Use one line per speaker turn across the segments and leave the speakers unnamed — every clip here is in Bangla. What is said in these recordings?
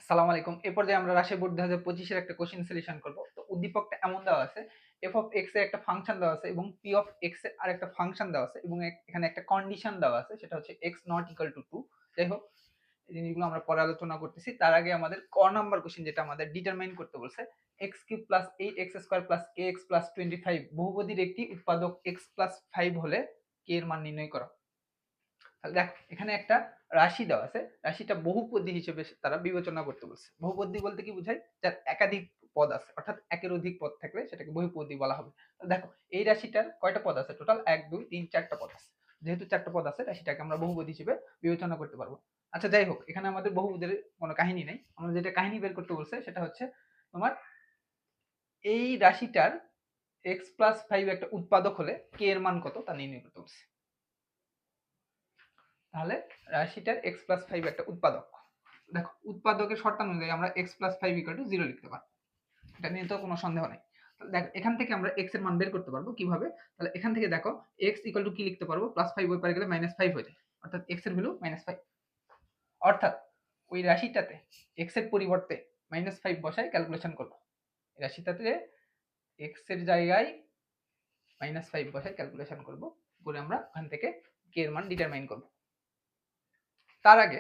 আসসালামু আলাইকুম। এ পর্যায়ে আমরা রাশি বোর্ড 2025 এর একটা কোশ্চেন সলিউশন করব। তো উদ্দীপকটা এমন দেওয়া আছে, f অফ x এর একটা ফাংশন দেওয়া আছে এবং p অফ x এর আরেকটা ফাংশন দেওয়া আছে এবং এখানে একটা কন্ডিশন দেওয়া আছে, সেটা হচ্ছে x নট ইকুয়াল টু 2। যাই হোক, এই জিনিসগুলো আমরা পরে আলোচনা করতেছি। তার আগে আমাদের ক নাম্বার কোশ্চেন, যেটা আমাদের ডিটারমাইন করতে বলছে, x cube plus 8x square plus kx plus 25 বহুপদীর একটি উৎপাদক x প্লাস 5 হলে k এর মান নির্ণয় করো। তাহলে দেখো, এখানে একটা রাশি দেওয়া আছে, রাশিটা বহুপদী হিসেবে তারা বিবেচনা করতে বলছে। বহুপদী বলতে কি বোঝায়? যার একাধিক পদ আছে, অর্থাৎ একের অধিক পদ থাকলে সেটাকে বহুপদী বলা হবে। দেখো, এই রাশিটার কয়টা পদ আছে? টোটাল 1 2 3 4টা পদ আছে। যেহেতু 4টা পদ আছে, রাশিটাকে আমরা বহুপদী হিসেবে বিবেচনা করতে পারবো। আচ্ছা, যাই হোক, এখানে আমাদের বহুপদীর কোনো কাহিনী নেই। আমরা যেটা কাহিনী বের করতে বলছে সেটা হচ্ছে তোমার এই রাশিটার x প্লাস 5 একটা উৎপাদক হলে k এর মান কত তা নির্ণয় করতে বলছে। তাহলে রাশিটার x প্লাস 5 একটা উৎপাদক। দেখো, উৎপাদকের শর্তানুযায়ী আমরা x প্লাস 5 ইকুয়াল টু 0 লিখতে পারবো। এটা নিয়ে তো কোনো সন্দেহ নেই। দেখো, এখান থেকে আমরা x এর মান বের করতে পারবো কিভাবে? তাহলে এখান থেকে দেখো, x ইকুয়াল টু কি লিখতে পারবো? প্লাস 5 ওই পারে গেলে মাইনাস 5 হয়ে যায়, অর্থাৎ x এর ভ্যালু মাইনাস 5। অর্থাৎ ওই রাশিটাতে x এর পরিবর্তে মাইনাস 5 বসায় ক্যালকুলেশন করব। এই রাশিটাতে x এর জায়গায় মাইনাস 5 বসায় ক্যালকুলেশন করব, করে আমরা ওখান থেকে k এর মান ডিটারমাইন করব। তার আগে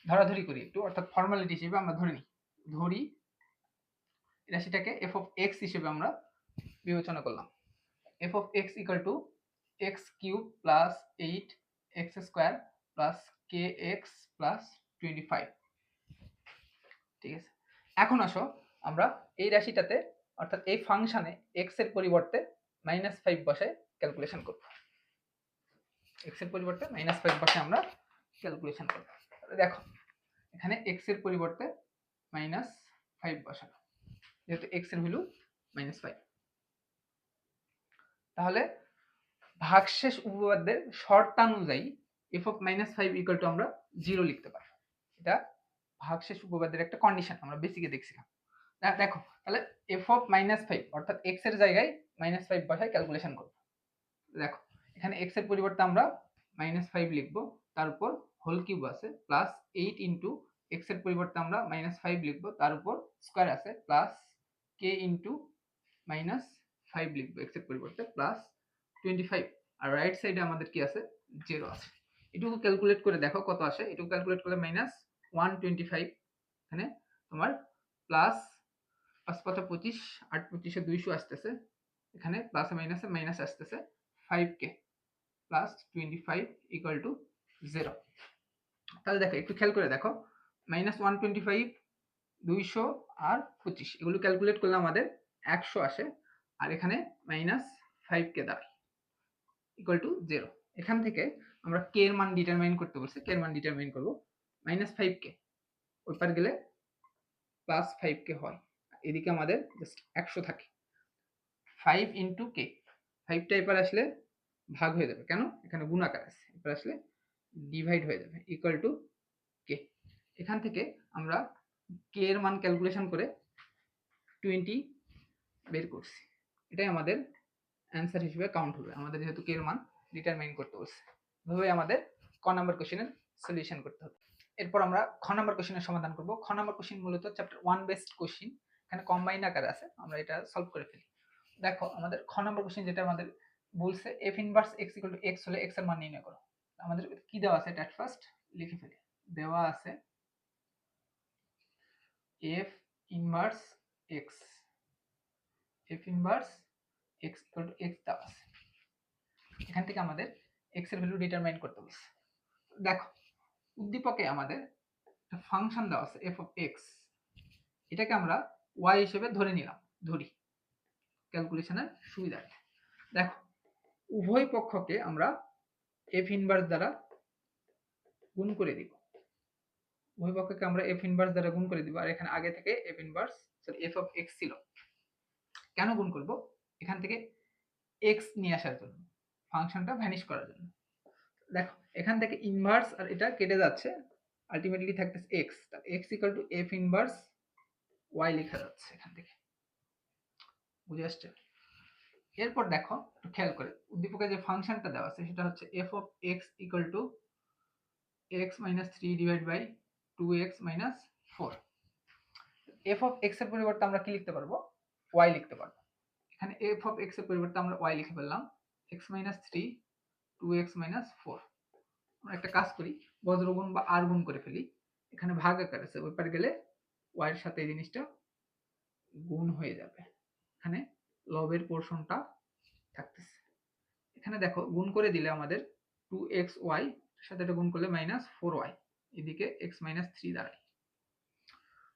ধরাধরি করি একটু, অর্থাৎ ফর্মালিটি হিসেবে আমরা ধরি রাশিটাকে f অফ x হিসেবে আমরা বিবেচনা করলাম। f of x equal to x cube plus 8x square plus kx plus 25। ঠিক আছে, এখন আসো আমরা এই রাশিটাতে, অর্থাৎ এই ফাংশনে x এর পরিবর্তে মাইনাস 5 বসায় ক্যালকুলেশন করব। x এর পরিবর্তে মাইনাস 5 বসায় আমরা ক্যালকুলেশন করব। দেখো, এখানে x এর পরিবর্তে মাইনাস 5 বসানো, যেহেতু x এর ভ্যালু মাইনাস 5। তাহলে ভাগশেষ উপপাদ্যের শর্তানুযায়ী f of minus 5 equal to আমরা 0 লিখতে পারি। এটা ভাগশেষ উপপাদ্যের একটা কন্ডিশন, আমরা বেসিকে দেখছিলাম। দেখো, তাহলে f অফ মাইনাস 5 অর্থাৎ x এর জায়গায় মাইনাস 5 বসায় ক্যালকুলেশন করব। দেখো, এখানে x এর পরিবর্তে আমরা মাইনাস 5 লিখব, তার উপর হোল কিউব আছে, প্লাস 8 ইন্টু x এর পরিবর্তে আমরা মাইনাস 5 লিখব, তার উপর স্কয়ার আছে, প্লাস k ইন্টু মাইনাস 5 লিখবো x এর পরিবর্তে, প্লাস 25। আর রাইট সাইডে আমাদের কি আছে? 0 আছে। এটুকু ক্যালকুলেট করে দেখো কত আসে। এটুকু ক্যালকুলেট করলে মাইনাস 125, এখানে তোমার প্লাস 5 5 25, 8 25 200 আসতেছে, এখানে প্লাস মাইনাসে মাইনাস আসতেছে 5k প্লাস 25 ইকুয়াল টু 0। তাহলে দেখো, একটু খেয়াল করে দেখো, মাইনাস 125, 200 আর 25 এগুলো ক্যালকুলেট করলে আমাদের 100 আসে, আর এখানে মাইনাস 5k দাঁড়ায় ইকুয়াল টু 0। এখান থেকে আমরা k এর মান ডিটারমাইন করতে বলছি, k এর মান ডিটারমাইন করব। মাইনাস 5k ওই পার গেলে প্লাস 5k হয়, এদিকে আমাদের জাস্ট 100 থাকে। 5 ইন্টু k, 5টা এপার আসলে ভাগ হয়ে যাবে, কেন? এখানে গুণাকার আছে, এপার আসলে ডিভাইড হয়ে যাবে ইকুয়াল টু k। এখান থেকে আমরা k এর মান ক্যালকুলেশন করে 20 বের করছি। এটাই আমাদের অ্যান্সার হিসেবে কাউন্ট হবে, আমাদের যেহেতু k এর মান ডিটারমাইন করতে বলছে। এভাবে আমাদের ক নাম্বার কোশ্চেনের সলিউশন করতে হবে। এরপর আমরা খ নাম্বার কোশ্চেনের সমাধান করব। খ নাম্বার কোশ্চেন মূলত চ্যাপ্টার 1 বেসড কোশ্চেন, এখানে কম্বাইন আকারে আছে, আমরা এটা সলভ করে ফেলি। দেখো, আমাদের খ নাম্বার কোশ্চেন যেটা আমাদের বলছে, f inverse x equal to x হলে x এর মান নির্ণয় করো। আমাদের কি দেওয়া আছে এটা ফার্স্ট লিখে ফেলি। দেওয়া আছে f inverse x, f inverse x equal to x দেওয়া আছে। এখান থেকে আমাদের x এর ভ্যালু ডিটারমাইন করতে বলছে। দেখো, উদ্দীপকে আমাদের একটা ফাংশন দেওয়া আছে f অফ x, এটাকে আমরা y হিসেবে ধরে নিলাম, ধরি ক্যালকুলেশনের সুবিধার্থে। দেখো, উভয় পক্ষকে আমরা f ইনভার্স দ্বারা গুণ করে দিব, উভয় পক্ষকে আমরা f ইনভার্স দ্বারা গুণ করে দিব। আর এখানে আগে থেকে f inverse sorry f of x ছিল, কেন গুণ করব? এখান থেকে x নিয়ে আসার জন্য, ফাংশনটা ভ্যানিশ করার জন্য। দেখো, এখান থেকে ইনভার্স আর এটা কেটে যাচ্ছে, আলটিমেটলি থাকতেছে x, তাহলে x equal two f inverse y লেখা যাচ্ছে এখান থেকে। বুঝে আসছে? এরপর দেখো, একটু খেয়াল করে, উদ্দীপকে যে ফাংশনটা দেওয়া আছে সেটা হচ্ছে f of x equal to x minus 3 divide by 2x minus 4। F of x এর পরিবর্তে আমরা কি লিখতে পারবো, ওয়াই লিখতে পারবো। এখানে এফ অফ এক্স এর পরিবর্তে আমরা ওয়াই লিখে ফেললাম, x minus three 2x minus 4। আমরা একটা কাজ করি, বজ্রগুণ বা আর গুণ করে ফেলি। এখানে ভাগ আকার আছে, ওই পার গেলে y এর সাথে এই জিনিসটা গুণ হয়ে যাবে, এখানে লবের পোরশনটা থাকতেছে। এখানে দেখো গুণ করে দিলে আমাদের 2xy এর সাথে এটা গুণ করলে মাইনাস 4y, এদিকে x মাইনাস 3 দাঁড়ায়।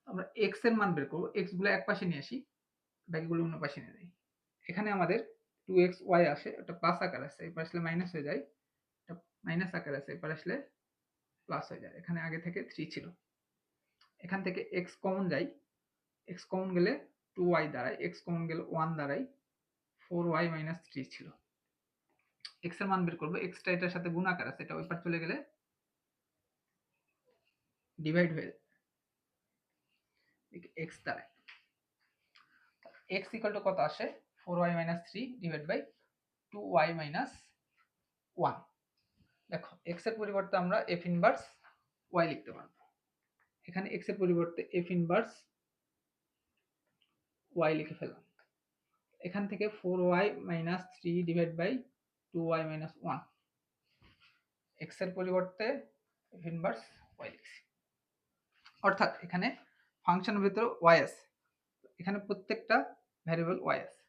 আমরা x এর মান বের করব, x গুলো এক পাশে নিয়ে আসি, বাকিগুলো অন্য পাশে নিয়ে যাই। এখানে আমাদের 2xy আসে, এটা প্লাস আকার আছে, এবার আসলে মাইনাস হয়ে যায়, এটা মাইনাস আকার আছে, এবার আসলে প্লাস হয়ে যায়। এখানে আগে থেকে 3 ছিল, এখান থেকে x কমন যায়, x কমন গেলে 2y দাঁড়ায়, x কমন গেলে 1 দাঁড়ায়, 4y মাইনাস 3 ছিল। x এর মান বের করবো, x টা এটার সাথে গুণ আকার আছে, এটা ওই পার চলে গেলে ডিভাইড হয়ে যায়, x দাঁড়ায়। x ইকুয়াল টু কত আসে, 4y minus 3 divide by 2y minus 1। দেখো x এর পরিবর্তে আমরা f ইনভার্স y লিখতে পারবো। এখানে x এর পরিবর্তে f ইনভার্স y লিখে ফেললাম। এখান থেকে 4y minus 3 divide by 2y minus 1, x এর পরিবর্তে f ইনভার্স y লিখছি। অর্থাৎ এখানে ফাংশনের ভিতরে y আছে, এখানে প্রত্যেকটা ভ্যারিয়েবল y আছে।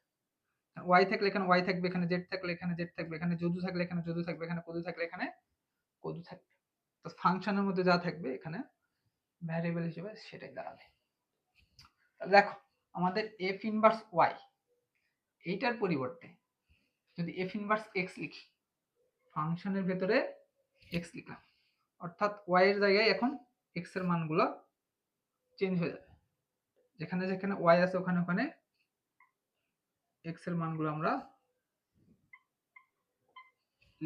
y থাকলে এখানে y থাকবে, এখানে z থাকলে এখানে z থাকবে, এখানে যদু থাকলে এখানে যদু থাকবে, এখানে কদু থাকলে এখানে কদু থাকবে। তো ফাংশনের মধ্যে যা থাকবে এখানে ভ্যারিয়েবল হিসেবে সেটাই দাঁড়াবে। দেখো আমাদের f ইনভার্স y এইটার পরিবর্তে যদি f ইনভার্স x লিখি, ফাংশনের ভেতরে x লিখলাম, অর্থাৎ y এর জায়গায় এখন x এর মানগুলো চেঞ্জ হয়ে যাবে, যেখানে যেখানে y আছে ওখানে ওখানে x এর মানগুলো আমরা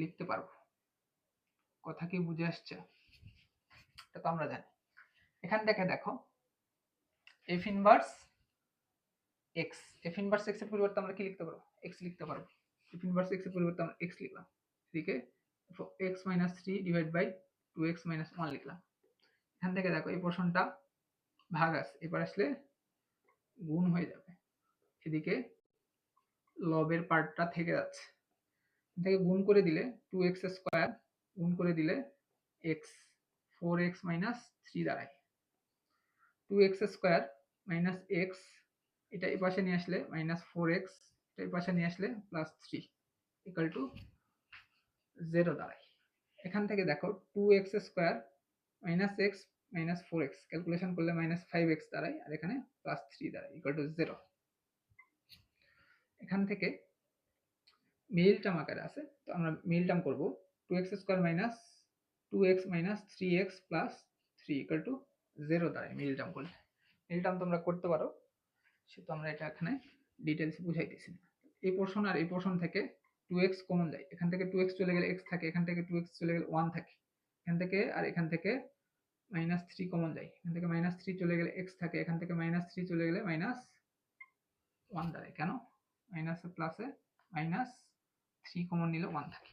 লিখতে পারবো। কথা কি বুঝে আসছে? এটা তো আমরা জানি। এখান থেকে দেখো f inverse x, f inverse x এর পরিবর্তে আমরা কি লিখতে পারবো, x লিখতে পারবো। f ইনভার্স x এর পরিবর্তে আমরা x লিখলাম, এদিকে x minus 3 divide by 2x minus 1 লিখলাম। এখান থেকে দেখো এই পোরশনটা ভাগ আছে, এবার আসলে গুণ হয়ে যাবে, এদিকে লবের পার্টটা থেকে যাচ্ছে, থেকে গুণ করে দিলে 2x স্কয়ার গুণ করে দিলে x 4x মাইনাস 3 দাঁড়ায়। 2x স্কয়ার মাইনাস x, এটা এই পাশে নিয়ে আসলে মাইনাস 4x, এটা এই পাশে নিয়ে আসলে প্লাস 3 ইকুয়াল টু 0 দাঁড়ায়। এখান থেকে দেখো 2x square minus x minus 4x calculation করলে মাইনাস 5x দাঁড়ায়, আর এখানে প্লাস 3 দাঁড়ায় ইকুয়াল টু 0। এখান থেকে মিল টার্ম আকারে আছে, তো আমরা মিল টার্ম করব, 2x square minus 2x minus 3x plus 3 equal to 0 দাঁড়ায় মিল টার্ম করলে। মিল টার্ম তোমরা করতে পারো, সেটা আমরা এটা এখানে ডিটেইলস বুঝাইতেছি না। এই পোরশন আর এই পোরশন থেকে 2x কমন যায়, এখান থেকে 2x চলে গেলে x থাকে, এখান থেকে 2x চলে গেলে 1 থাকে, এখান থেকে আর এখান থেকে মাইনাস 3 কমন যায়, এখান থেকে মাইনাস 3 চলে গেলে x থাকে, এখান থেকে মাইনাস 3 চলে গেলে মাইনাস 1 দাঁড়ায়। কেন? মাইনাসে প্লাসে মাইনাস 3 কমন নিলে 1 থাকে।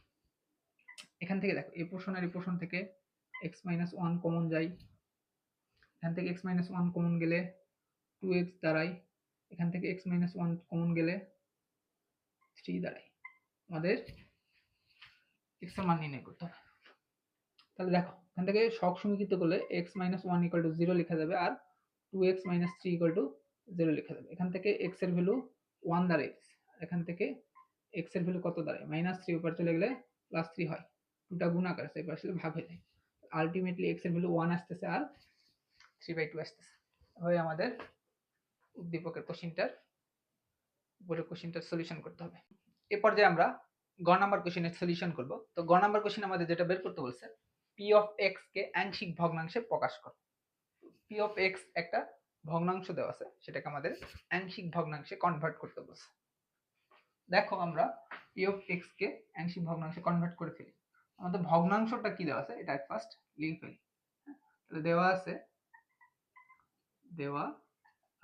এখান থেকে দেখো এই পোরশন আর এই পোরশন থেকে x মাইনাস 1 কমন যায়, এখান থেকে x মাইনাস 1 কমন গেলে 2x দাঁড়ায়, এখান থেকে x মাইনাস 1 কমন গেলে 3 দাঁড়ায়। আমাদের x এর মান নির্ণয় করতে হবে। তাহলে দেখো এখান থেকে সহগ সমীকৃত করলে x মাইনাস 1 ইকুয়াল টু 0 লেখা যাবে, আর 2x মাইনাস 3 ইকুয়াল টু 0 লেখা যাবে। এখান থেকে x এর ভ্যালু 1 দাঁড়ায়, এখান থেকে x এর ভ্যালু কত দাঁড়ায়, মাইনাস 3 উপর চলে গেলে প্লাস 3 হয়, দুটা গুণ আকার আছে, এবার আসলে ভাগ হয়ে যায়। আলটিমেটলি x এর ভ্যালু 1 আসতেছে আর 3/2 আসতেছে। হয় আমাদের উদ্দীপকের কোশ্চেনটার উপরের কোশ্চেনটার সলিউশন করতে হবে। এরপর যে আমরা গ নাম্বার কোশ্চেনের সলিউশন করব। তো গ নাম্বার কোশ্চেন আমাদের যেটা বের করতে বলছে, p অফ x কে আংশিক ভগ্নাংশে প্রকাশ করো। p অফ x একটা ভগ্নাংশ দেওয়া আছে, সেটাকে আমাদের আংশিক ভগ্নাংশে কনভার্ট করতে বলছে। দেখো আমরা p অফ x কে আংশিক ভগ্নাংশে কনভার্ট করে ফেলি। আমাদের ভগ্নাংশটা কি দেওয়া আছে এটা ফার্স্ট লিখে ফেলি। তাহলে দেওয়া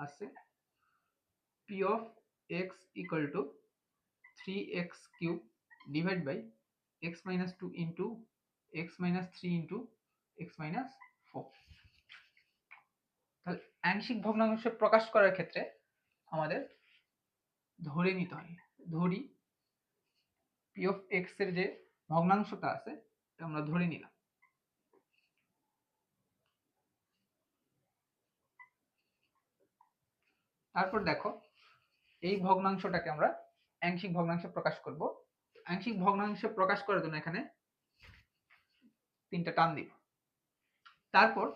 আছে p of x equal to 3x cube divided by x minus 2 into x minus 3 into x minus 4. তাহলে আংশিক ভগ্নাংশ প্রকাশ করার ক্ষেত্রে আমাদের ধরে নিতে হয়, ধরি পি অফ এক্স এর যে ভগ্নাংশটা আছে এটা আমরা ধরে নিলাম। তারপর দেখো এই ভগ্নাংশটাকে আমরা আংশিক ভগ্নাংশে প্রকাশ করব। আংশিক ভগ্নাংশে প্রকাশ করার জন্য এখানে 3টা টান দিব। তারপর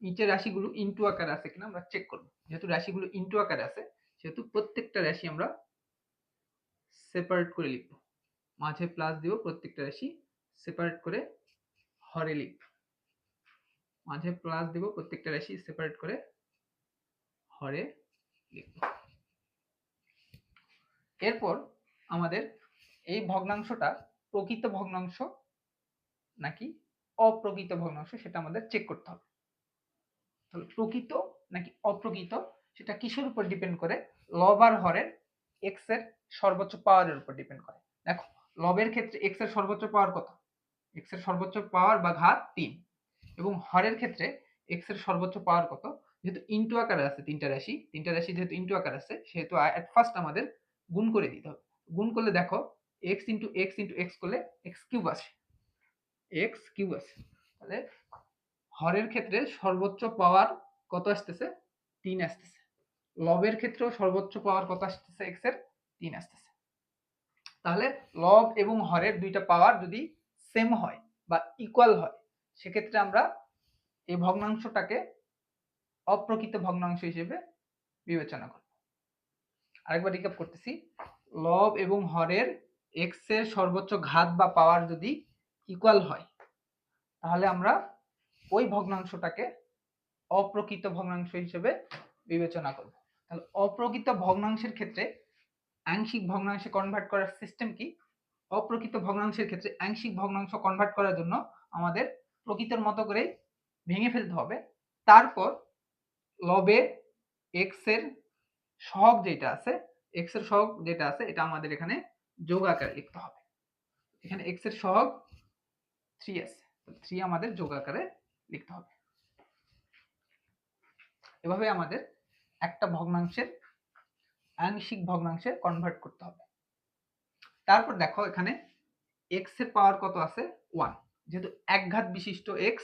নিচের রাশিগুলো ইনটু আকারে আছে কিনা আমরা চেক করব। যেহেতু রাশিগুলো ইনটু আকারে আছে সেহেতু প্রত্যেকটা রাশি আমরা সেপারেট করে লিখব। মাঝে প্লাস দিব, প্রত্যেকটা রাশি সেপারেট করে হরে লিখব। মাঝে প্লাস দিব, প্রত্যেকটা রাশি সেপারেট করে হরে লিখব। এরপর আমাদের এই ভগ্নাংশটা প্রকৃত ভগ্নাংশ নাকি অপ্রকৃত ভগ্নাংশ সেটা আমাদের চেক করতে হবে। তাহলে প্রকৃত নাকি অপ্রকৃত সেটা কিসের উপর ডিপেন্ড করে? লব আর হরের এক্স এর সর্বোচ্চ পাওয়ারের উপর ডিপেন্ড করে। দেখো লবের ক্ষেত্রে এক্স এর সর্বোচ্চ পাওয়ার কত? এক্স এর সর্বোচ্চ পাওয়ার বা ঘাত 3, এবং হরের ক্ষেত্রে এক্স এর সর্বোচ্চ পাওয়ার কত? যেহেতু ইনটু আকারে আছে তিনটা রাশি যেহেতু ইনটু আকারে আছে সেহেতু এট ফার্স্ট আমাদের গুণ করে দিতে হবে। গুণ করলে দেখো এক্স ইনটু এক্স করলে এক্স কিউব আসে, এক্স কিউব আসে। তাহলে হরের ক্ষেত্রে সর্বোচ্চ পাওয়ার কত আসতেছে? 3 আসতেছে। লবের ক্ষেত্রেও সর্বোচ্চ পাওয়ার কত আসতেছে? এক্স এর 3 আসতেছে। তাহলে লব এবং হরের দুইটা পাওয়ার যদি সেম হয় বা ইকুয়াল হয় সেক্ষেত্রে আমরা এই ভগ্নাংশটাকে অপ্রকৃত ভগ্নাংশ হিসেবে বিবেচনা করব। আরেকবার রিক্যাপ করতেছি, লব এবং হরের এক্স এর সর্বোচ্চ ঘাত বা পাওয়ার যদি ইকুয়াল হয় তাহলে আমরা ওই ভগ্নাংশটাকে অপ্রকৃত ভগ্নাংশ হিসেবে বিবেচনা করব। তাহলে অপ্রকৃত ভগ্নাংশের ক্ষেত্রে আংশিক ভগ্নাংশে কনভার্ট করার সিস্টেম কি? অপ্রকৃত ভগ্নাংশের ক্ষেত্রে আংশিক ভগ্নাংশ কনভার্ট করার জন্য আমাদের প্রকৃতের মতো করে ভেঙে ফেলতে হবে। তারপর লবে এক্স এর সহগ যেটা আছে, এক্স এর সহগ যেটা আছে এটা আমাদের এখানে যোগ আকারে লিখতে হবে। এখানে এক্স এর সহগ 3 আছে, 3 আমাদের যোগ আকারে লিখতে হবে। এভাবে আমাদের একটা ভগ্নাংশের আংশিক ভগ্নাংশে কনভার্ট করতে হবে। তারপর দেখো এখানে x এর পাওয়ার কত আছে? 1। যেহেতু একঘাত বিশিষ্ট x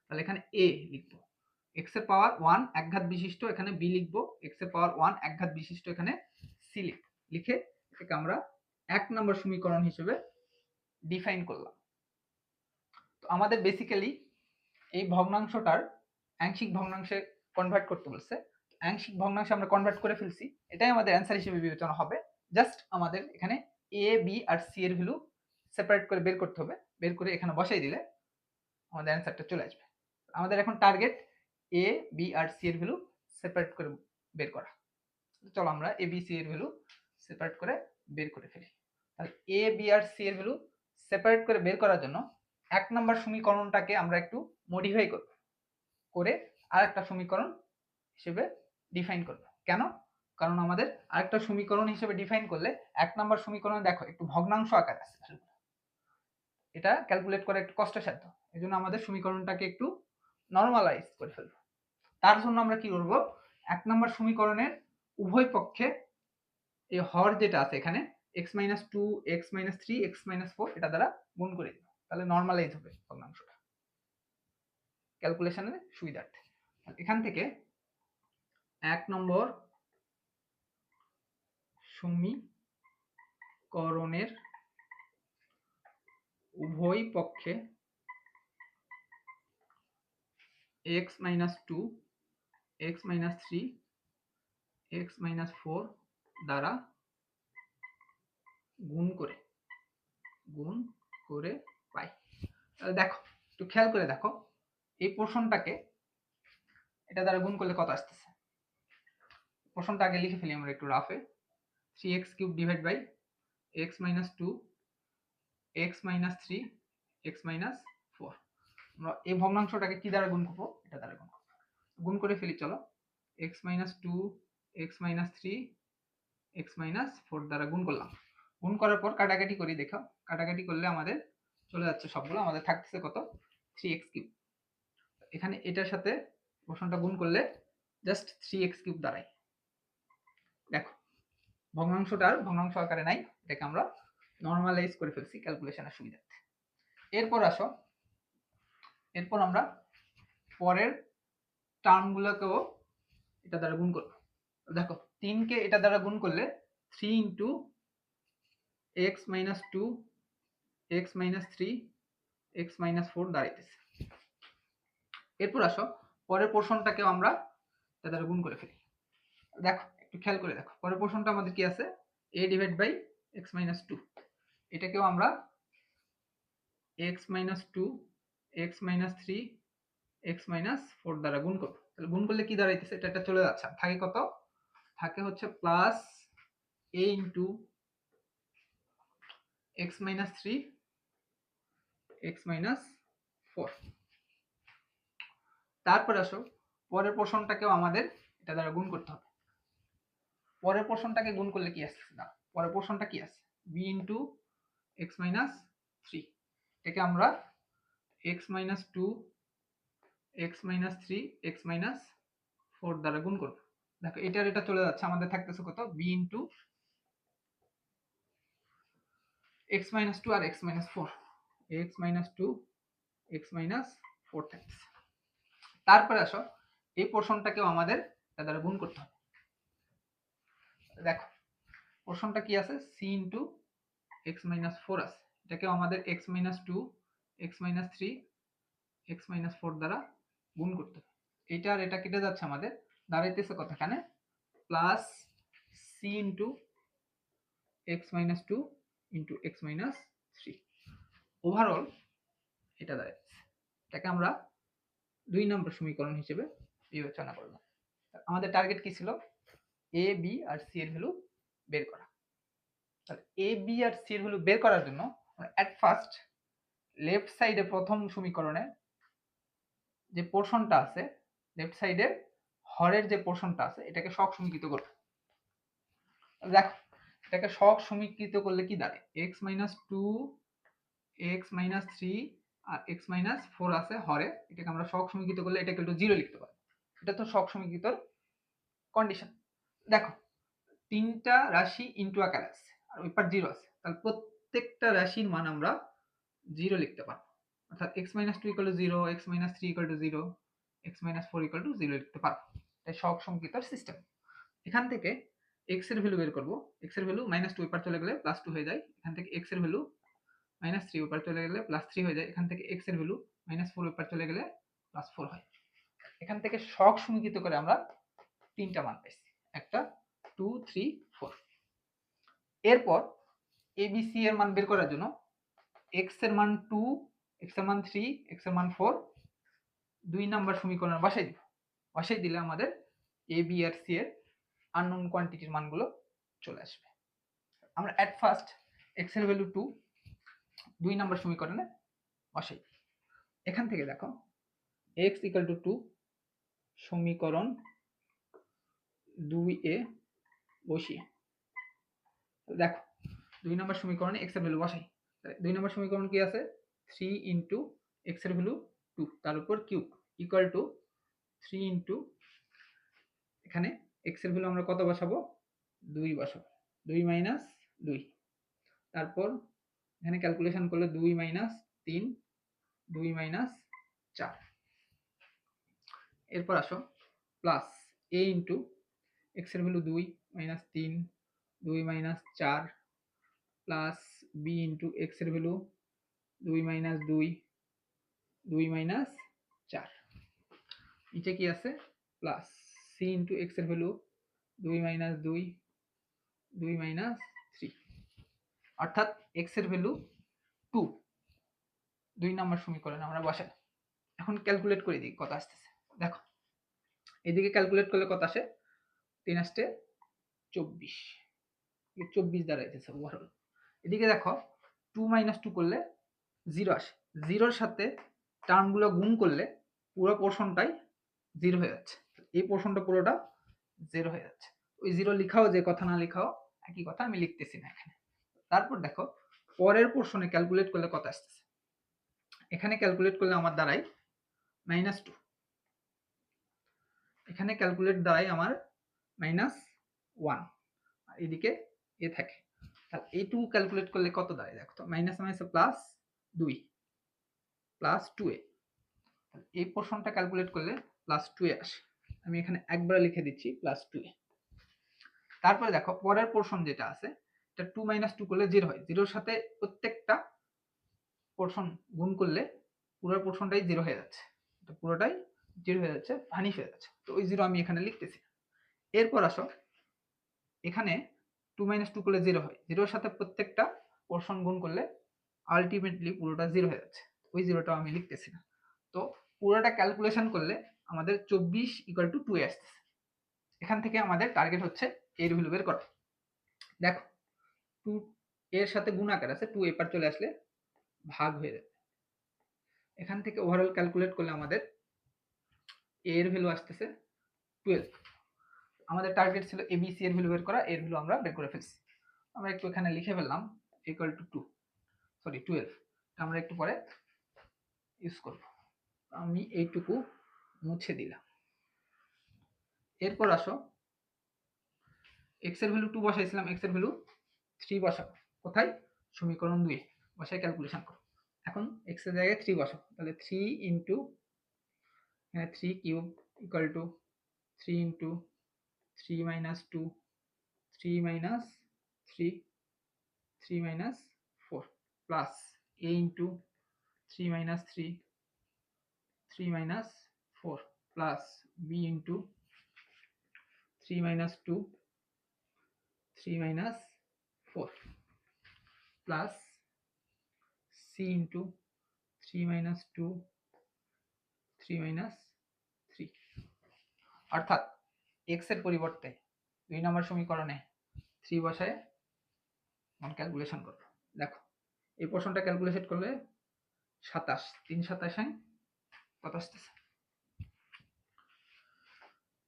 তাহলে এখানে a লিখবো। x এর পাওয়ার 1 একঘাত বিশিষ্ট এখানে b লিখবো। x এর পাওয়ার 1 একঘাত বিশিষ্ট এখানে c লিখবো। লিখে এটাকে আমরা 1 নম্বর সমীকরণ হিসেবে ডিফাইন করলাম। তো আমাদের বেসিক্যালি এই ভগ্নাংশটার আংশিক ভগ্নাংশে কনভার্ট করতে বলছে। আংশিক ভগ্নাংশে আমরা কনভার্ট করে ফেলছি, এটাই আমাদের অ্যান্সার হিসেবে বিবেচনা হবে। জাস্ট আমাদের এখানে a b আর c এর ভ্যালু সেপারেট করে বের করতে হবে। বের করে এখানে বসাই দিলে আমাদের অ্যান্সারটা চলে আসবে। আমাদের এখন টার্গেট a b আর c এর ভ্যালু সেপারেট করে বের করা। চলো আমরা a b c এর ভ্যালু সেপারেট করে বের করে ফেলি। তাহলে a b আর c এর ভ্যালু সেপারেট করে বের করার জন্য 1 নম্বর সমীকরণটাকে আমরা একটু মডিফাই করব, করে আরেকটা সমীকরণ হিসেবে ডিফাইন করব। কেন? কারণ আমাদের আরেকটা সমীকরণ হিসেবে ডিফাইন করলে 1 নম্বর সমীকরণ দেখো একটু ভগ্নাংশ আকারে আছে, এটা ক্যালকুলেট করা একটু কষ্টসাধ্য। এজন্য আমাদের সমীকরণটাকে একটু নরমালাইজ করে ফেলবো। তার জন্য আমরা কি করব? 1 নম্বর সমীকরণের উভয় পক্ষে এই হর যেটা আছে এখানে x - 2 x - 3 x - 4 এটা দ্বারা গুণ করে দেব। তাহলে নরমালাইজ হবে ভগ্নাংশটা ক্যালকুলেশনের সুবিধার্থে। এখান থেকে 1 নম্বর সমীকরণের উভয় পক্ষে x - 2 x - 3 x - 4 দ্বারা গুণ করে পাই। তাহলে দেখো একটু খেয়াল করে দেখো এই পোর্শনটাকে এটা দ্বারা গুণ করলে কত আসতেছে। পোর্শনটা আগে লিখে ফেলি আমরা একটু রাফে। 3x cube divide by x - 2 x - 3 x - 4। আমরা এই ভগ্নাংশটাকে কি দ্বারা গুণ করব? এটা দ্বারা গুণ করে ফেলি। চলো x - 2 x - 3 x - 4 দ্বারা গুণ করলাম। গুণ করার পর কাটাকাটি করি, দেখো কাটাকাটি করলে আমাদের চলে যাচ্ছে সবগুলো, আমাদের থাকতেছে কত? 3x cube. এখানে এটার সাথে পোর্শনটা গুণ করলে জাস্ট 3x কিউব দাঁড়ায়। দেখো ভগ্নাংশটা আর ভগ্নাংশ আকারে নাই, এটাকে আমরা নর্মালাইজ করে ফেলছি ক্যালকুলেশনের সুবিধার্থে। এরপর আসো, এরপর আমরা পরের টার্মগুলোকেও এটা দ্বারা গুণ করব। দেখো 3 কে এটা দ্বারা গুণ করলে 3 into x minus 2 x minus 3 x minus 4 দাঁড়াইতেছে। এরপর আসো পরের পোর্শনটাকেও আমরা এটা দ্বারা গুণ করে ফেলি। দেখো একটু খেয়াল করে দেখো, পরের পোর্শনটা আমাদের কি আছে, a divide by x minus 2, এটাকেও আমরা x minus 2 x minus 3 x minus 4 দ্বারা গুণ করব। তাহলে গুণ করলে কি দাঁড়াইতেছে, এটা চলে যাচ্ছে, থাকে কত, থাকে হচ্ছে plus a into x minus 3 x minus 4। তারপর আসো পরের পোর্শনটাকেও আমাদের এটা দ্বারা গুণ করতে হবে। পরের পোর্শনটাকে গুণ করলে কি আসছে, না পরের পোর্শনটা কি আছে, b ইন্টু x মাইনাস 3, এটাকে আমরা x minus 2 x minus 3 x minus 4 দ্বারা গুণ করব। দেখো এটার এটা চলে যাচ্ছে, আমাদের থাকতেছে কত, b ইন্টু x মাইনাস 2 আর x minus 4, x minus 2 x minus 4 থাকতেছে। তারপরে আসো এই পোর্শনটাকেও আমাদের এটা দ্বারা গুণ করতে হবে। দেখো পোর্শনটা কি আছে, c ইন্টু x মাইনাস 4 আছে, এটাকেও আমাদের x minus 2 x minus 3 x minus 4 দ্বারা গুণ করতে হবে। এটা আর এটা কেটে যাচ্ছে, আমাদের দাঁড়াইতেছে কত, এখানে plus c into x minus 2 into x minus 3। Overall এটা দাঁড়াচ্ছে, এটাকে আমরা 2 নম্বর সমীকরণ হিসেবে বিবেচনা করলাম। আমাদের টার্গেট কি ছিল, a b আর c এর ভ্যালু বের করা। তাহলে a b আর c এর ভ্যালু বের করার জন্য আমরা এট ফার্স্ট লেফট সাইডে প্রথম সমীকরণে যে পোর্শনটা আছে, লেফট সাইডে হরের যে পোর্শনটা আছে, এটাকে সহগ সমীকৃত করব। দেখো এটাকে সহগ সমীকৃত করলে কি দাঁড়ায়, x মাইনাস 2 x মাইনাস 3 আর x মাইনাস 4 আছে হরে, এটাকে আমরা সহগ সমীকৃত করলে এটাকে একটু 0 লিখতে পারি। এটা তো সহগ সমীকৃতর কন্ডিশন। দেখো তিনটা রাশি ইনটু আকারে আছে আর ওই পার 0 আছে, তাহলে প্রত্যেকটা রাশির মান আমরা 0 লিখতে পারবো। অর্থাৎ x minus 2 equal to 0, x minus 3 equal to 0, x minus 4 equal to 0 লিখতে পারবো। এটা সহগ সমীকৃতর সিস্টেম। এখান থেকে x এর ভ্যালু বের করব। x এর ভ্যালু মাইনাস 2 এর পার চলে গেলে প্লাস 2 হয়ে যায়। এখান থেকে x এর ভ্যালু মাইনাস 3 এর পার চলে গেলে প্লাস 3 হয়ে যায়। এখান থেকে x এর ভ্যালু মাইনাস 4 এর পার চলে গেলে প্লাস 4 হয়। এখান থেকে সহগ সমীকৃত করে আমরা তিনটা মান পাইছি, একটা 2 3 4। এরপর abc এর মান বের করার জন্য x এর মান 2 x এর মান 3 x এর মান 4 2 নাম্বার সমীকরণে বসাই দিব। বসাই দিলে আমাদের a b আর c এর আননোন কোয়ান্টিটির মানগুলো চলে আসবে। আমরা এট ফার্স্ট x এর ভ্যালু 2 2 নাম্বার সমীকরণে বসাই। এখান থেকে দেখো x ইকুয়াল টু 2 সমীকরণ 2a বসিয়ে দেখো 2 নম্বর সমীকরণে x এর ভ্যালু বসাই। 2 নম্বর সমীকরণ কি আছে, 3 ইনটু x এর ভ্যালু 2 তার উপর কিউব ইকুয়াল টু 3 ইনটু এখানে x এর ভ্যালু আমরা কত বসাবো, 2 বসাবো, 2 মাইনাস 2, তারপর এখানে ক্যালকুলেশন করলে 2 মাইনাস 3 2 মাইনাস 4। এরপর আসো প্লাস a ইনটু x এর value 2 minus 3 2 minus 4 plus b into x এর ভ্যালু 2 মাইনাস 2 2 মাইনাস 4। নিচে কি আছে, প্লাস c ইন্টু এক্স এর ভ্যালু 2 মাইনাস 2 2 মাইনাস 3, অর্থাৎ এক্স এর ভ্যালু 2 2 নম্বর সমীকরণে আমরা বসাই। এখন ক্যালকুলেট করে দিই কত আসতেছে। দেখো এদিকে ক্যালকুলেট করলে কত আসে, 3 আসতে 24, 24 দাঁড়াইতেছে ওভারঅল। এদিকে দেখো 2 মাইনাস 2 করলে 0 আসে, 0-র সাথে টার্মগুলো গুণ করলে পুরো পোর্শনটাই 0 হয়ে যাচ্ছে। এই পোর্শনটা পুরোটা 0 হয়ে যাচ্ছে। ওই 0 লিখাও যে কথা, না লিখাও একই কথা, আমি লিখতেছি না এখানে। তারপর দেখো পরের পোর্শনে ক্যালকুলেট করলে কত আসতেছে। এখানে ক্যালকুলেট করলে আমার দাঁড়ায় -2, এখানে ক্যালকুলেট দ্বারাই আমার -1 আর এদিকে এ থাকে। তাহলে এইটুকু ক্যালকুলেট করলে কত দাঁড়ায় দেখো তো, মাইনাস মাইনাসে +2 প্লাস 2a। এই পোর্শনটা ক্যালকুলেট করলে +2a আসে। আমি এখানে একবার লিখে দিচ্ছি +2a। তারপরে দেখো পরের পোর্শন যেটা আছে এটা 2 - 2 করলে 0 হয়। 0 এর সাথে প্রত্যেকটা পোর্শন গুণ করলে পুরো পোর্শনটাই 0 হয়ে যাচ্ছে। এটা পুরোটাই 0 হয়ে যাচ্ছে, ভানিশ হয়ে যাচ্ছে। তো ওই 0 আমি এখানে লিখতেছি। এরপর আসো এখানে 2 - 2 করলে 0 হয়। 0 এর সাথে প্রত্যেকটা পোর্শন গুণ করলে আলটিমেটলি পুরোটা 0 হয়ে যাচ্ছে। ওই 0টাও আমি লিখতেছি না। তো পুরোটা ক্যালকুলেশন করলে আমাদের 24 = 2 এ আসতেছে। এখান থেকে আমাদের টার্গেট হচ্ছে এর ভ্যালু বের করা। দেখো 2 এর সাথে গুণ আকার আছে, 2 এপার চলে আসলে ভাগ হয়ে যাবে। এখান থেকে ওভারঅল ক্যালকুলেট করলে আমাদের এর ভ্যালু আসতেছে 12। আমাদের টার্গেট ছিল এবিসি এর ভ্যালু বের করা, এর ভ্যালু আমরা বের করে ফেলছি। আমরা একটু এখানে লিখে ফেললাম = 12। আমরা একটু পরে ইউজ করব। আমি এইটুকু মুছে দিলাম। এরপর আসো x এর ভ্যালু 2 বসাইছিলাম, x এর ভ্যালু 3 বসাবো। কোথায়? সমীকরণ 2 বসাই ক্যালকুলেশন করো। এখন x এর জায়গায় 3 বসাবো। তাহলে 3 into 3 cube = 3 into 3 - 2 3 - 3 3 - 4 plus a into 3 - 3 3 - 4 plus b into 3 - 2 3 - 4 plus c into 3 - 2 3 - 3। অর্থাৎ x এর পরিবর্তে 2 নম্বর সমীকরণে 3 বসায় মান ক্যালকুলেশন করব। দেখো এই পোর্শনটা ক্যালকুলেট করলে 27 3 27 কত আসতেছে?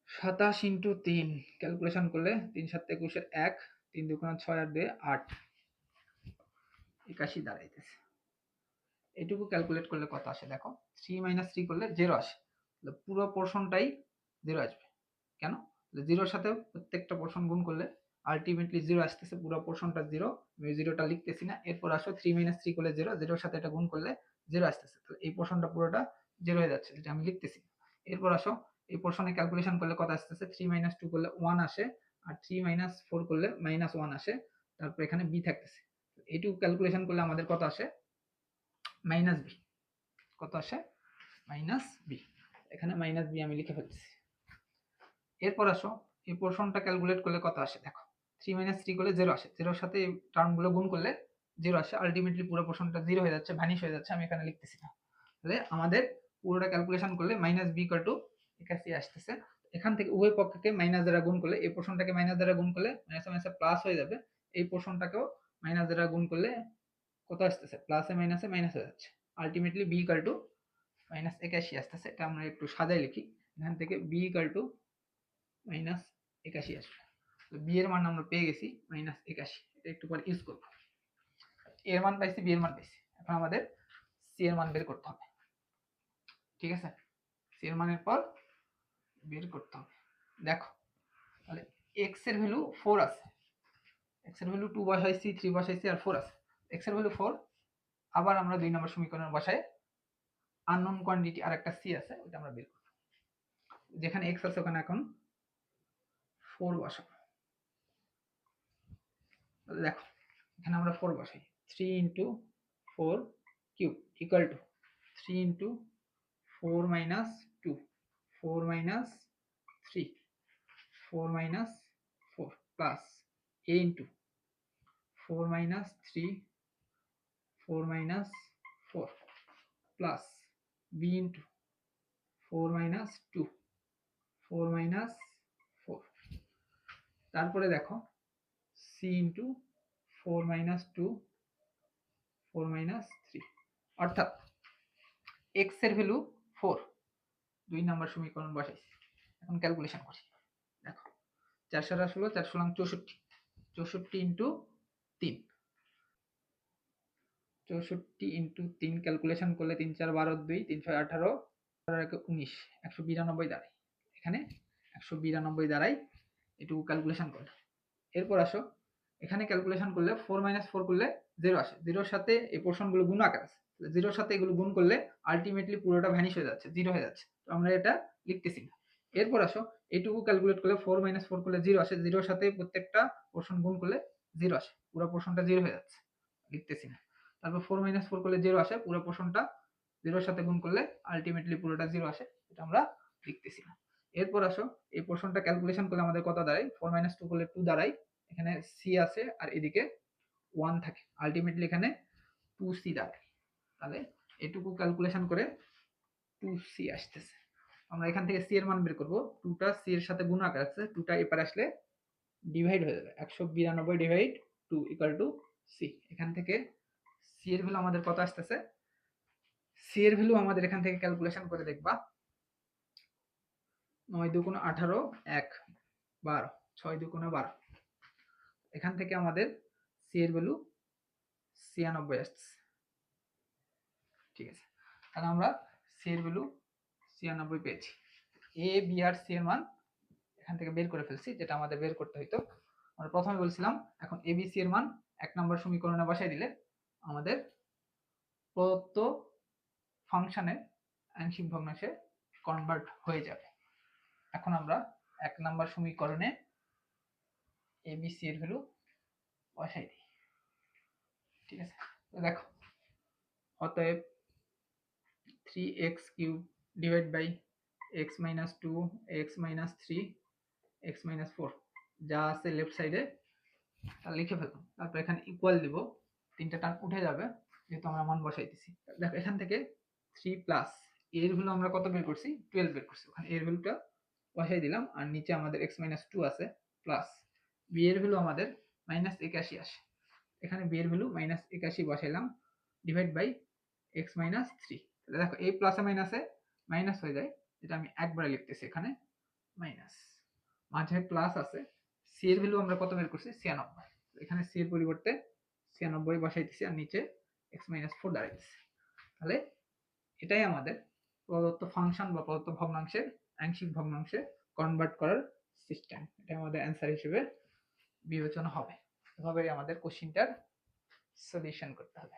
27 ইনটু 3 ক্যালকুলেশন করলে 3 7 21 এর 1 3 2 6 আর 2 8 81 দাঁড়াইতেছে। এটুকু ক্যালকুলেট করলে কত আসে দেখো, 3 - 3 করলে 0 আসে। তাহলে পুরো পোর্শনটাই 0 আসবে। কেন? 0 এর সাথে প্রত্যেকটা পোর্শন গুণ করলে আলটিমেটলি 0 আসতেছে, পুরো পোর্শনটা 0। আমি 0টা লিখতেছি না। এরপর আসো 3 - 3 করলে 0, 0 এর সাথে এটা গুণ করলে 0 আসতেছে। তো এই পোর্শনটা পুরোটা 0 হয়ে যাচ্ছে, যেটা আমি লিখতেছি। এরপর আসো এই পোর্শনে ক্যালকুলেশন করলে কত আসতেছে, 3 - 2 করলে 1 আসে, আর 3 - 4 করলে -1 আসে। তারপর এখানে b থাকতেছে। এইটুকু ক্যালকুলেশন করলে আমাদের কত আসে, -b। কত আসে? -b। এখানে -b আমি লিখে ফেলছি। এরপর আসো এই পোর্শনটা ক্যালকুলেট করলে কত আসে দেখো, 3 - 3 করলে 0 আসে। 0 এর সাথে এই টার্মগুলো গুণ করলে 0 আসে। আলটিমেটলি পুরো পোর্শনটা 0 হয়ে যাচ্ছে, ভ্যানিশ হয়ে যাচ্ছে। আমি এখানে লিখতেছি না। তাহলে আমাদের পুরোটা ক্যালকুলেশন করলে -b = 81 আসতেছে। এখান থেকে উভয় পক্ষকে মাইনাস দ্বারা গুণ করলে, এই পোর্শনটাকে মাইনাস দ্বারা গুণ করলে মাইনাসে মাইনাসে প্লাস হয়ে যাবে। এই পোর্শনটাকেও মাইনাস দ্বারা গুণ করলে কত আসতেছে, প্লাসে মাইনাসে মাইনাস হয়ে যাচ্ছে। আলটিমেটলি b = -81 আসতেছে। এটা আমরা একটু সাজাই লিখি। এখান থেকে b = -81 আসবে। তো b এর মান আমরা পেয়ে গেছি -81। এটা একটু পরে ইউজ করব। এর মান পাইছি, b এর মান পাইছি। এখন আমাদের c এর মান বের করতে হবে। ঠিক আছে, c এর মানের পর বের করতে হবে। দেখো তাহলে x এর ভ্যালু 4 আছে, x এর ভ্যালু 2 বসাইছি, 3 বসাইছি আর 4 আছে। x এর ভ্যালু 4। আবার আমরা 2 নম্বর সমীকরণে বসাই আননোন কোয়ান্টিটি আর একটা c আছে, ওটা আমরা বের করব। যেখানে x আছে ওখানে এখন 4 বসাবো। তাহলে দেখো এখানে আমরা 4 বসাই। 3 × 4 cube = 3 × 4 - 2 4 - 3 4 - 4 plus a × 4 - 3 4 - 4 plus b × 4 - 2 4 - 4। তারপরে দেখো c × 4 - 2 4 - 3। অর্থাৎ x এর ভ্যালু 4। 2 নম্বর সমীকরণ বসাইছি। এখন ক্যালকুলেশন করি। দেখো 4 × 7 = 16 4 × 64 64 × 3 64 × 3 ক্যালকুলেশন করলে 3 4 12 2 3 6 18 18 19 192 দাঁড়ায়। এখানে 192 দ্বারাই এটুকু ক্যালকুলেশন করলে। এরপর আসো এখানে ক্যালকুলেশন করলে 4 - 4 করলে 0 আসে, 0-র সাথে এই পোর্শনগুলো গুণ আকার আছে, 0-র সাথে এগুলো গুণ করলে আলটিমেটলি পুরোটা ভ্যানিশ হয়ে যাচ্ছে, 0 হয়ে যাচ্ছে, তো আমরা এটা লিখতেছি না। এরপর আসো এইটুকু ক্যালকুলেট করলে 4 - 4 করলে 0 আসে, 0-র সাথে প্রত্যেকটা পোর্শন গুণ করলে 0 আসে, পুরো পোর্শনটা 0 হয়ে যাচ্ছে, লিখতেছি না। তারপর 4 - 4 করলে 0 আসে, পুরো পোর্শনটা 0-র সাথে গুণ করলে আলটিমেটলি পুরোটা 0 আসে, এটা আমরা লিখতেছি না। এরপর আসো এই পোর্শনটা ক্যালকুলেশন করলে আমাদের কত দাঁড়ায়, 4 - 2 করলে 2 দাঁড়ায়, এখানে সি আছে আর এদিকে 1 থাকে, আলটিমেটলি এখানে 2c দাঁড়ায়। তাহলে এটুকু ক্যালকুলেশন করে 2c আসতেছে। আমরা এখান থেকে c এর মান বের করব, 2টা c এর সাথে গুণ আকার আছে, 2টা এপারে আসলে ডিভাইড হয়ে যাবে, 192 ডিভাইড 2 ইকুয়াল টু c। এখান থেকে c এর ভ্যালু আমাদের কত আসতেছে, c এর ভ্যালু আমাদের এখান থেকে ক্যালকুলেশন করে দেখবা, 9 2 18, 1 12, 6 2 12, এখান থেকে আমাদের c এর ভ্যালু 96 আসছে। ঠিক আছে, তাহলে আমরা c এর ভ্যালু 96 পেয়েছি। a b আর c এর মান এখান থেকে বের করে ফেলছি, যেটা আমাদের বের করতে হইতো। আমরা প্রথমে বলছিলাম এখন a b c এর মান 1 নম্বর সমীকরণে বসাই দিলে আমাদের প্রদত্ত ফাংশনের আংশিক ভগ্নাংশে কনভার্ট হয়ে যাবে। এখন আমরা 1 নম্বর সমীকরণে a b c এর ভ্যালু বসাই দিই। ঠিক আছে, তো দেখো, অতএব 3x³ divide by x - 2 x - 3 x - 4 যা আছে লেফট সাইডে তা লিখে ফেলবো। তারপর এখানে ইকুয়াল দিব, তিনটা টার্ম উঠে যাবে যেহেতু আমরা মান বসাইতেছি। দেখো এখান থেকে 3 প্লাস এর ভ্যালু আমরা কত বের করছি, 12 বের করছি, ওখানে এর ভ্যালুটা বসাই দিলাম, আর নিচে আমাদের x - 2 আছে, প্লাস b এর ভ্যালু আমাদের -81 আসে, এখানে b এর ভ্যালু -81 বসাইলাম, ডিভাইড বাই x - 3। তাহলে দেখো এই প্লাসে মাইনাসে মাইনাস হয়ে যায়, যেটা আমি একবারে লিখতেছি এখানে মাইনাস, মাঝে প্লাস আছে, c এর ভ্যালু আমরা কত বের করছি, 96, এখানে c এর পরিবর্তে 96 বসাইতেছি, আর নিচে x - 4 দাঁড়াইতেছে। তাহলে এটাই আমাদের প্রদত্ত ফাংশন বা প্রদত্ত ভগ্নাংশের আংশিক ভগ্নাংশে কনভার্ট করার সিস্টেম, এটা আমাদের অ্যান্সার হিসেবে বিবেচনা হবে। এভাবেই আমাদের কোশ্চেনটার সলিউশন করতে হবে।